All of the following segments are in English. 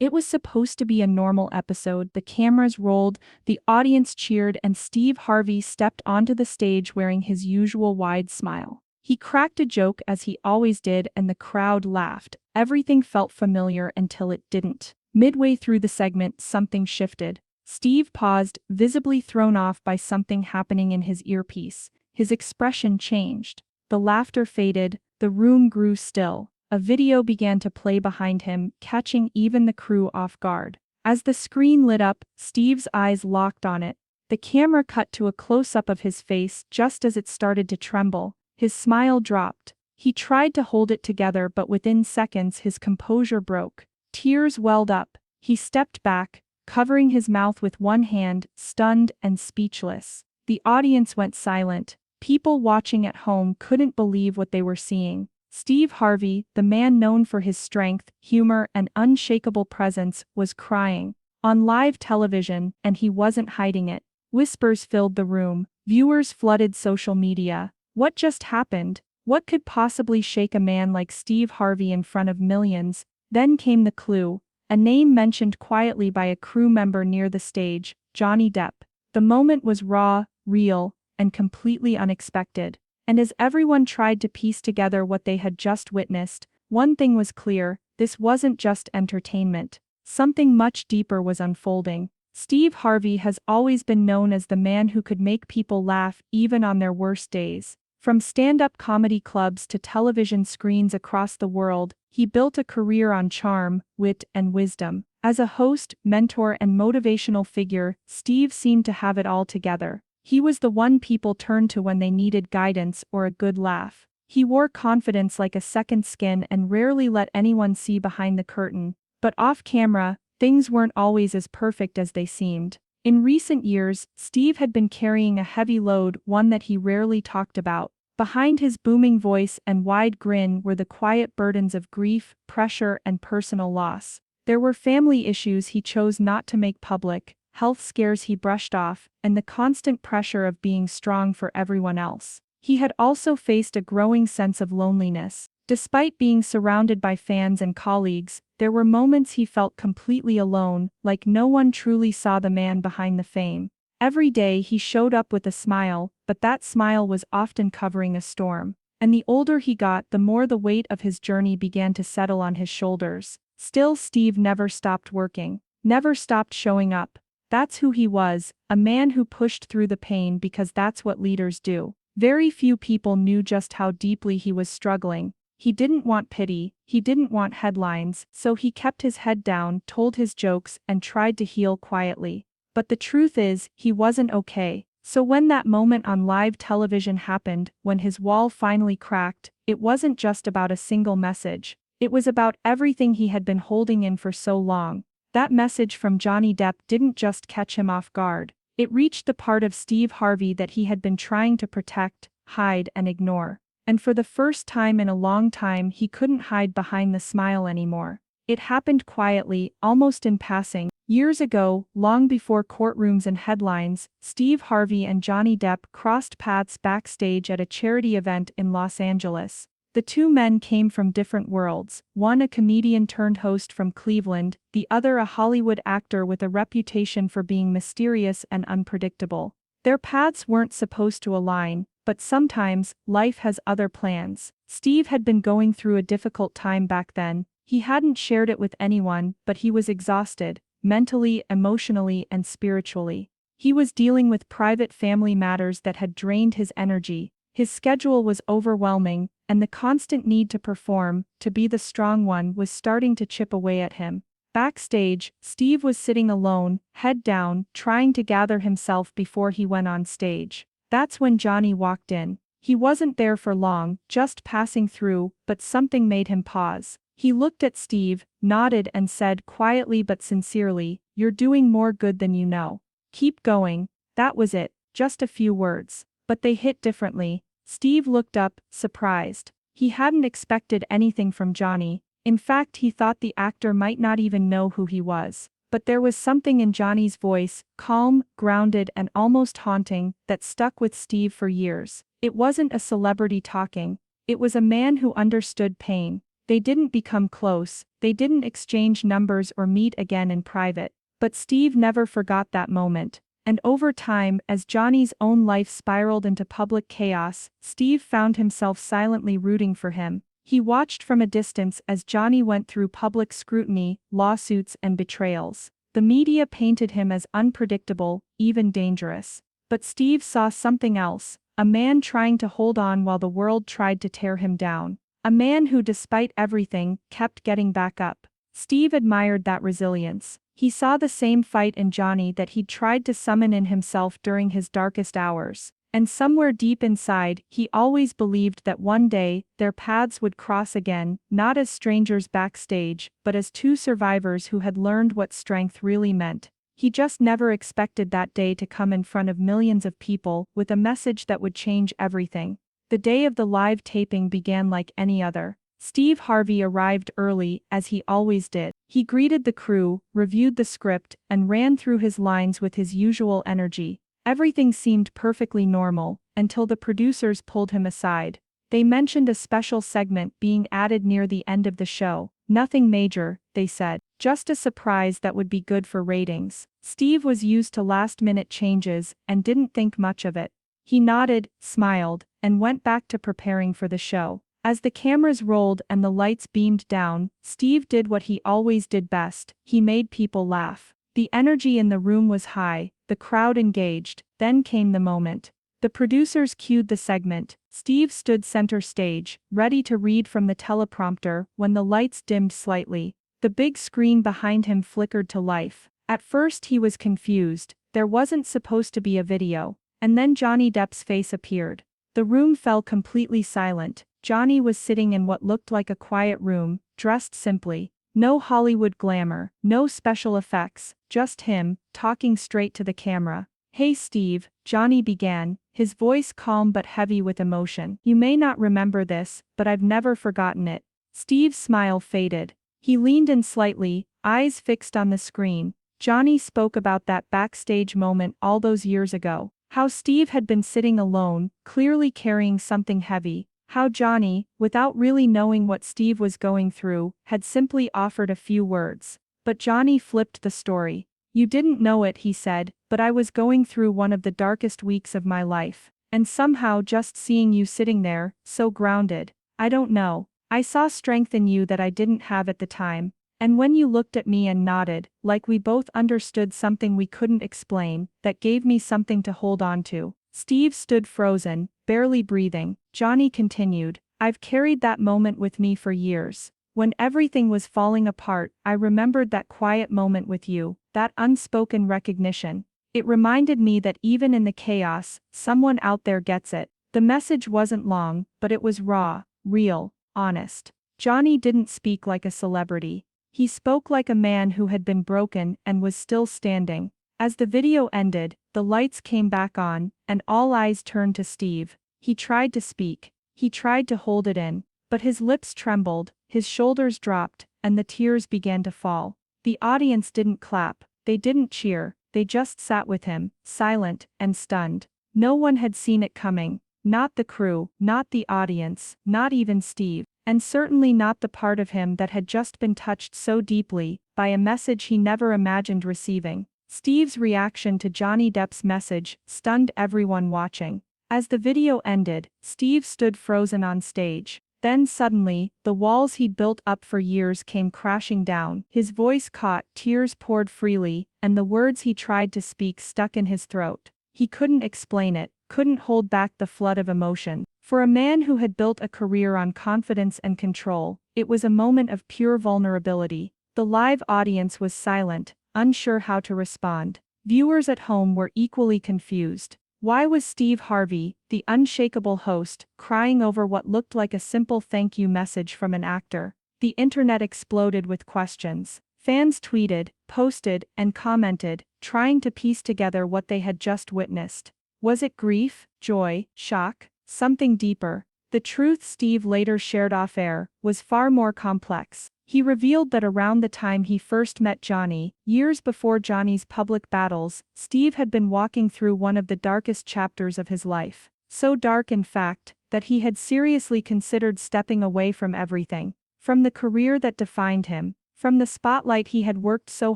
It was supposed to be a normal episode. The cameras rolled, the audience cheered, and Steve Harvey stepped onto the stage wearing his usual wide smile. He cracked a joke as he always did, and the crowd laughed. Everything felt familiar until it didn't. Midway through the segment, something shifted. Steve paused, visibly thrown off by something happening in his earpiece. His expression changed. The laughter faded, the room grew still. A video began to play behind him, catching even the crew off guard. As the screen lit up, Steve's eyes locked on it. The camera cut to a close-up of his face just as it started to tremble. His smile dropped. He tried to hold it together, but within seconds his composure broke. Tears welled up. He stepped back, covering his mouth with one hand, stunned and speechless. The audience went silent. People watching at home couldn't believe what they were seeing. Steve Harvey, the man known for his strength, humor, and unshakable presence, was crying. On live television, and he wasn't hiding it. Whispers filled the room. Viewers flooded social media. What just happened? What could possibly shake a man like Steve Harvey in front of millions? Then came the clue. A name mentioned quietly by a crew member near the stage, Johnny Depp. The moment was raw, real, and completely unexpected. And as everyone tried to piece together what they had just witnessed, one thing was clear: this wasn't just entertainment. Something much deeper was unfolding. Steve Harvey has always been known as the man who could make people laugh even on their worst days. From stand-up comedy clubs to television screens across the world, he built a career on charm, wit, and wisdom. As a host, mentor, and motivational figure, Steve seemed to have it all together. He was the one people turned to when they needed guidance or a good laugh. He wore confidence like a second skin and rarely let anyone see behind the curtain. But off camera, things weren't always as perfect as they seemed. In recent years, Steve had been carrying a heavy load, one that he rarely talked about. Behind his booming voice and wide grin were the quiet burdens of grief, pressure, and personal loss. There were family issues he chose not to make public, health scares he brushed off, and the constant pressure of being strong for everyone else. He had also faced a growing sense of loneliness. Despite being surrounded by fans and colleagues, there were moments he felt completely alone, like no one truly saw the man behind the fame. Every day he showed up with a smile, but that smile was often covering a storm. And the older he got, the more the weight of his journey began to settle on his shoulders. Still, Steve never stopped working, never stopped showing up. That's who he was, a man who pushed through the pain because that's what leaders do. Very few people knew just how deeply he was struggling. He didn't want pity, he didn't want headlines, so he kept his head down, told his jokes, and tried to heal quietly. But the truth is, he wasn't okay. So when that moment on live television happened, when his wall finally cracked, it wasn't just about a single message. It was about everything he had been holding in for so long. That message from Johnny Depp didn't just catch him off guard. It reached the part of Steve Harvey that he had been trying to protect, hide, and ignore. And for the first time in a long time, he couldn't hide behind the smile anymore. It happened quietly, almost in passing. Years ago, long before courtrooms and headlines, Steve Harvey and Johnny Depp crossed paths backstage at a charity event in Los Angeles. The two men came from different worlds, one a comedian turned host from Cleveland, the other a Hollywood actor with a reputation for being mysterious and unpredictable. Their paths weren't supposed to align, but sometimes, life has other plans. Steve had been going through a difficult time back then. He hadn't shared it with anyone, but he was exhausted, mentally, emotionally, and spiritually. He was dealing with private family matters that had drained his energy. His schedule was overwhelming, and the constant need to perform, to be the strong one, was starting to chip away at him. Backstage, Steve was sitting alone, head down, trying to gather himself before he went on stage. That's when Johnny walked in. He wasn't there for long, just passing through, but something made him pause. He looked at Steve, nodded, and said quietly but sincerely, "You're doing more good than you know. Keep going." That was it, just a few words. But they hit differently. Steve looked up, surprised. He hadn't expected anything from Johnny. In fact, he thought the actor might not even know who he was. But there was something in Johnny's voice, calm, grounded, and almost haunting, that stuck with Steve for years. It wasn't a celebrity talking. It was a man who understood pain. They didn't become close, they didn't exchange numbers or meet again in private. But Steve never forgot that moment. And over time, as Johnny's own life spiraled into public chaos, Steve found himself silently rooting for him. He watched from a distance as Johnny went through public scrutiny, lawsuits, and betrayals. The media painted him as unpredictable, even dangerous. But Steve saw something else, a man trying to hold on while the world tried to tear him down. A man who, despite everything, kept getting back up. Steve admired that resilience. He saw the same fight in Johnny that he'd tried to summon in himself during his darkest hours. And somewhere deep inside, he always believed that one day, their paths would cross again, not as strangers backstage, but as two survivors who had learned what strength really meant. He just never expected that day to come in front of millions of people, with a message that would change everything. The day of the live taping began like any other. Steve Harvey arrived early, as he always did. He greeted the crew, reviewed the script, and ran through his lines with his usual energy. Everything seemed perfectly normal, until the producers pulled him aside. They mentioned a special segment being added near the end of the show. Nothing major, they said. Just a surprise that would be good for ratings. Steve was used to last-minute changes, and didn't think much of it. He nodded, smiled, and went back to preparing for the show. As the cameras rolled and the lights beamed down, Steve did what he always did best. He made people laugh. The energy in the room was high, the crowd engaged. Then came the moment. The producers cued the segment. Steve stood center stage, ready to read from the teleprompter, when the lights dimmed slightly. The big screen behind him flickered to life. At first he was confused. There wasn't supposed to be a video. And then Johnny Depp's face appeared. The room fell completely silent. Johnny was sitting in what looked like a quiet room, dressed simply. No Hollywood glamour, no special effects, just him, talking straight to the camera. "Hey Steve," Johnny began, his voice calm but heavy with emotion. "You may not remember this, but I've never forgotten it." Steve's smile faded. He leaned in slightly, eyes fixed on the screen. Johnny spoke about that backstage moment all those years ago. How Steve had been sitting alone, clearly carrying something heavy. How Johnny, without really knowing what Steve was going through, had simply offered a few words. But Johnny flipped the story. "You didn't know it," he said, "but I was going through one of the darkest weeks of my life. And somehow just seeing you sitting there, so grounded. I don't know. I saw strength in you that I didn't have at the time. And when you looked at me and nodded, like we both understood something we couldn't explain, that gave me something to hold on to." Steve stood frozen, barely breathing. Johnny continued, "I've carried that moment with me for years. When everything was falling apart, I remembered that quiet moment with you, that unspoken recognition. It reminded me that even in the chaos, someone out there gets it." The message wasn't long, but it was raw, real, honest. Johnny didn't speak like a celebrity. He spoke like a man who had been broken and was still standing. As the video ended, the lights came back on, and all eyes turned to Steve. He tried to speak. He tried to hold it in. But his lips trembled, his shoulders dropped, and the tears began to fall. The audience didn't clap. They didn't cheer. They just sat with him, silent and stunned. No one had seen it coming. Not the crew, not the audience, not even Steve. And certainly not the part of him that had just been touched so deeply, by a message he never imagined receiving. Steve's reaction to Johnny Depp's message stunned everyone watching. As the video ended, Steve stood frozen on stage. Then suddenly, the walls he'd built up for years came crashing down. His voice caught, tears poured freely, and the words he tried to speak stuck in his throat. He couldn't explain it, couldn't hold back the flood of emotion. For a man who had built a career on confidence and control, it was a moment of pure vulnerability. The live audience was silent, unsure how to respond. Viewers at home were equally confused. Why was Steve Harvey, the unshakable host, crying over what looked like a simple thank you message from an actor? The internet exploded with questions. Fans tweeted, posted, and commented, trying to piece together what they had just witnessed. Was it grief, joy, shock, something deeper? The truth Steve later shared off-air was far more complex. He revealed that around the time he first met Johnny, years before Johnny's public battles, Steve had been walking through one of the darkest chapters of his life. So dark in fact, that he had seriously considered stepping away from everything. from the career that defined him, from the spotlight he had worked so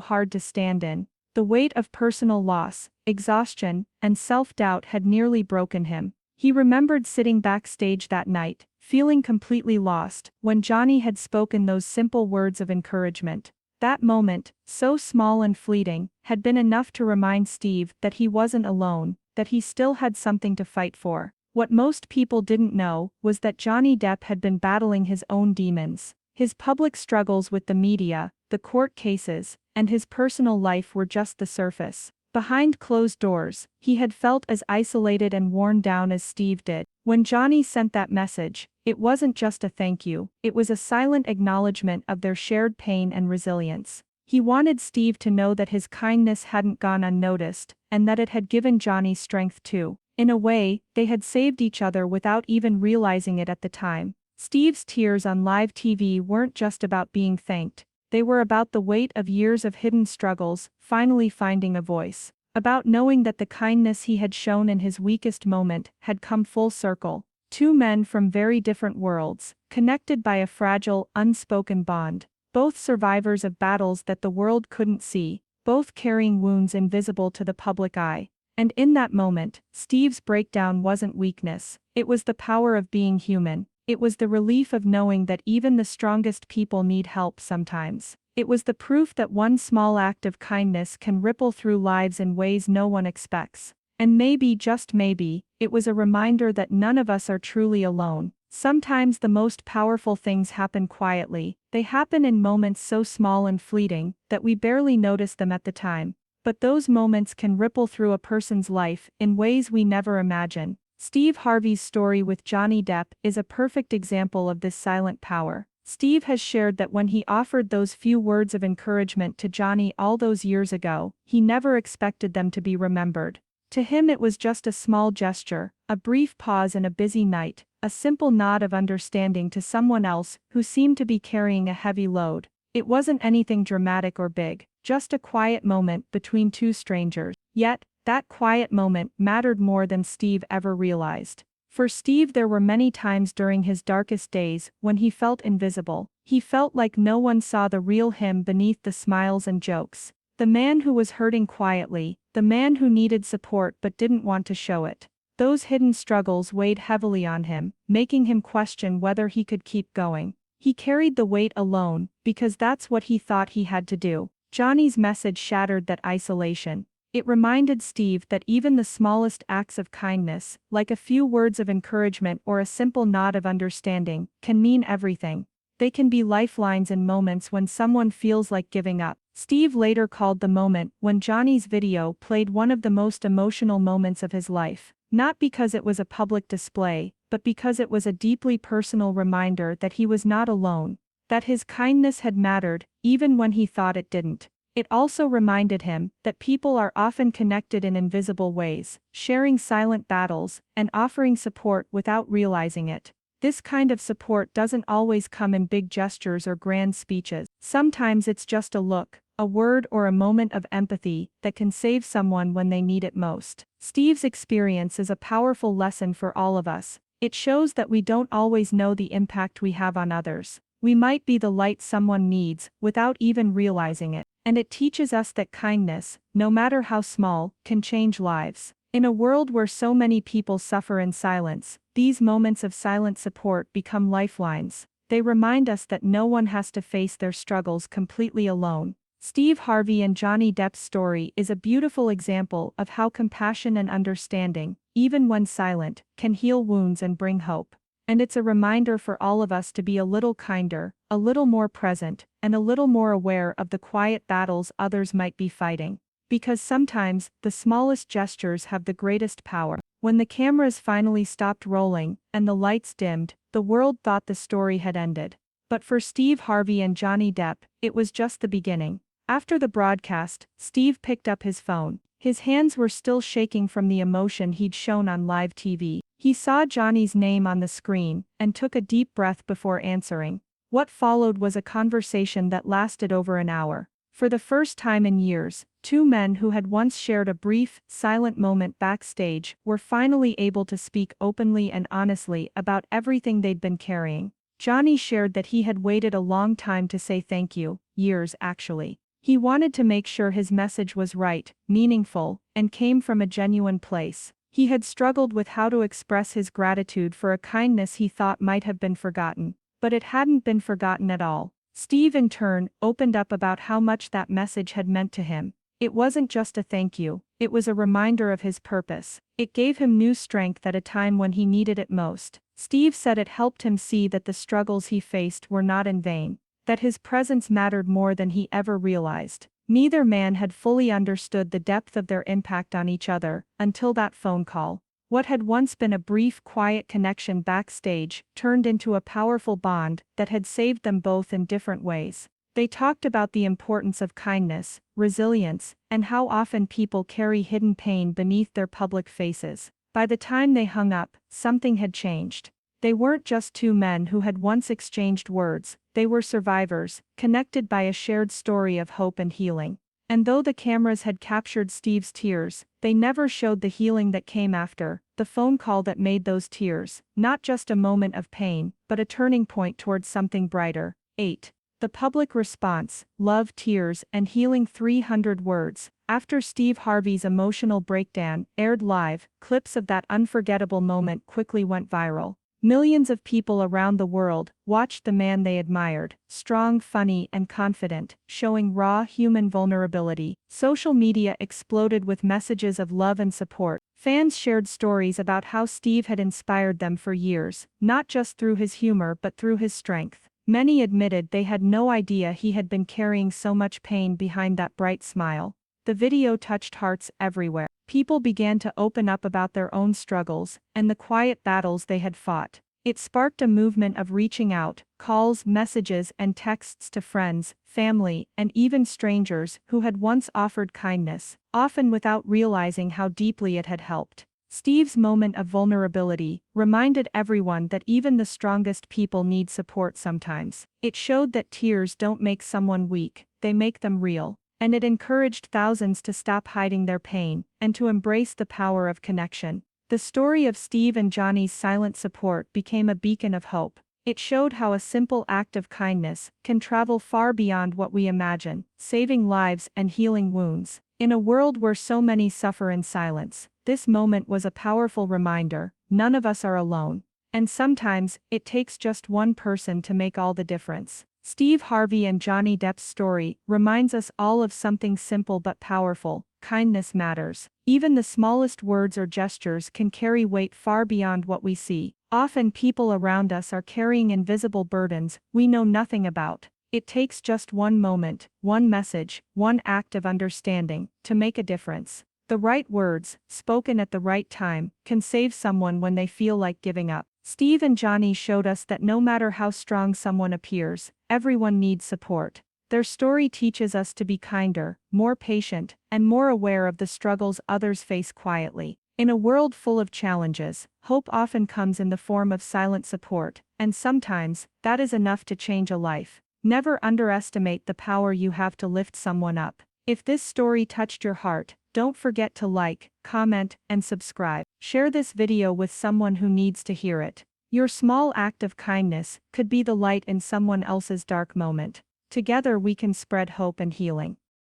hard to stand in. The weight of personal loss, exhaustion, and self-doubt had nearly broken him. He remembered sitting backstage that night, feeling completely lost, when Johnny had spoken those simple words of encouragement. That moment, so small and fleeting, had been enough to remind Steve that he wasn't alone, that he still had something to fight for. What most people didn't know was that Johnny Depp had been battling his own demons. His public struggles with the media, the court cases, and his personal life were just the surface. Behind closed doors, he had felt as isolated and worn down as Steve did. When Johnny sent that message, it wasn't just a thank you, it was a silent acknowledgement of their shared pain and resilience. He wanted Steve to know that his kindness hadn't gone unnoticed, and that it had given Johnny strength too. In a way, they had saved each other without even realizing it at the time. Steve's tears on live TV weren't just about being thanked. They were about the weight of years of hidden struggles, finally finding a voice. About knowing that the kindness he had shown in his weakest moment had come full circle. Two men from very different worlds, connected by a fragile, unspoken bond. Both survivors of battles that the world couldn't see, both carrying wounds invisible to the public eye. And in that moment, Steve's breakdown wasn't weakness, it was the power of being human. It was the relief of knowing that even the strongest people need help sometimes. It was the proof that one small act of kindness can ripple through lives in ways no one expects. And maybe, just maybe, it was a reminder that none of us are truly alone. Sometimes the most powerful things happen quietly. They happen in moments so small and fleeting that we barely notice them at the time. But those moments can ripple through a person's life in ways we never imagine. Steve Harvey's story with Johnny Depp is a perfect example of this silent power. Steve has shared that when he offered those few words of encouragement to Johnny all those years ago, he never expected them to be remembered. To him it was just a small gesture, a brief pause in a busy night, a simple nod of understanding to someone else who seemed to be carrying a heavy load. It wasn't anything dramatic or big, just a quiet moment between two strangers. Yet, that quiet moment mattered more than Steve ever realized. For Steve, there were many times during his darkest days when he felt invisible. He felt like no one saw the real him beneath the smiles and jokes. The man who was hurting quietly, the man who needed support but didn't want to show it. Those hidden struggles weighed heavily on him, making him question whether he could keep going. He carried the weight alone, because that's what he thought he had to do. Johnny's message shattered that isolation. It reminded Steve that even the smallest acts of kindness, like a few words of encouragement or a simple nod of understanding, can mean everything. They can be lifelines in moments when someone feels like giving up. Steve later called the moment when Johnny's video played one of the most emotional moments of his life, not because it was a public display, but because it was a deeply personal reminder that he was not alone, that his kindness had mattered, even when he thought it didn't. It also reminded him that people are often connected in invisible ways, sharing silent battles, and offering support without realizing it. This kind of support doesn't always come in big gestures or grand speeches. Sometimes it's just a look, a word, or a moment of empathy that can save someone when they need it most. Steve's experience is a powerful lesson for all of us. It shows that we don't always know the impact we have on others. We might be the light someone needs without even realizing it. And it teaches us that kindness, no matter how small, can change lives. In a world where so many people suffer in silence, these moments of silent support become lifelines. They remind us that no one has to face their struggles completely alone. Steve Harvey and Johnny Depp's story is a beautiful example of how compassion and understanding, even when silent, can heal wounds and bring hope. And it's a reminder for all of us to be a little kinder, a little more present, and a little more aware of the quiet battles others might be fighting. Because sometimes, the smallest gestures have the greatest power. When the cameras finally stopped rolling, and the lights dimmed, the world thought the story had ended. But for Steve Harvey and Johnny Depp, it was just the beginning. After the broadcast, Steve picked up his phone. His hands were still shaking from the emotion he'd shown on live TV. He saw Johnny's name on the screen, and took a deep breath before answering. What followed was a conversation that lasted over an hour. For the first time in years, two men who had once shared a brief, silent moment backstage were finally able to speak openly and honestly about everything they'd been carrying. Johnny shared that he had waited a long time to say thank you, years actually. He wanted to make sure his message was right, meaningful, and came from a genuine place. He had struggled with how to express his gratitude for a kindness he thought might have been forgotten. But it hadn't been forgotten at all. Steve in turn opened up about how much that message had meant to him. It wasn't just a thank you, it was a reminder of his purpose. It gave him new strength at a time when he needed it most. Steve said it helped him see that the struggles he faced were not in vain, that his presence mattered more than he ever realized. Neither man had fully understood the depth of their impact on each other until that phone call. What had once been a brief, quiet connection backstage turned into a powerful bond that had saved them both in different ways. They talked about the importance of kindness, resilience, and how often people carry hidden pain beneath their public faces. By the time they hung up, something had changed. They weren't just two men who had once exchanged words, they were survivors, connected by a shared story of hope and healing. And though the cameras had captured Steve's tears, they never showed the healing that came after, the phone call that made those tears, not just a moment of pain, but a turning point towards something brighter. 8. The public response, love, tears, and healing. 300 words. After Steve Harvey's emotional breakdown aired live, clips of that unforgettable moment quickly went viral. Millions of people around the world watched the man they admired, strong, funny, and confident, showing raw human vulnerability. Social media exploded with messages of love and support. Fans shared stories about how Steve had inspired them for years, not just through his humor but through his strength. Many admitted they had no idea he had been carrying so much pain behind that bright smile. The video touched hearts everywhere. People began to open up about their own struggles and the quiet battles they had fought. It sparked a movement of reaching out, calls, messages, and texts to friends, family, and even strangers who had once offered kindness, often without realizing how deeply it had helped. Steve's moment of vulnerability reminded everyone that even the strongest people need support sometimes. It showed that tears don't make someone weak, they make them real. And it encouraged thousands to stop hiding their pain and to embrace the power of connection. The story of Steve and Johnny's silent support became a beacon of hope. It showed how a simple act of kindness can travel far beyond what we imagine, saving lives and healing wounds. In a world where so many suffer in silence, this moment was a powerful reminder: none of us are alone. And sometimes, it takes just one person to make all the difference. Steve Harvey and Johnny Depp's story reminds us all of something simple but powerful: kindness matters. Even the smallest words or gestures can carry weight far beyond what we see. Often people around us are carrying invisible burdens we know nothing about. It takes just one moment, one message, one act of understanding to make a difference. The right words, spoken at the right time, can save someone when they feel like giving up. Steve and Johnny showed us that no matter how strong someone appears, everyone needs support. Their story teaches us to be kinder, more patient, and more aware of the struggles others face quietly. In a world full of challenges, hope often comes in the form of silent support, and sometimes, that is enough to change a life. Never underestimate the power you have to lift someone up. If this story touched your heart, don't forget to like, comment, and subscribe. Share this video with someone who needs to hear it. Your small act of kindness could be the light in someone else's dark moment. Together we can spread hope and healing.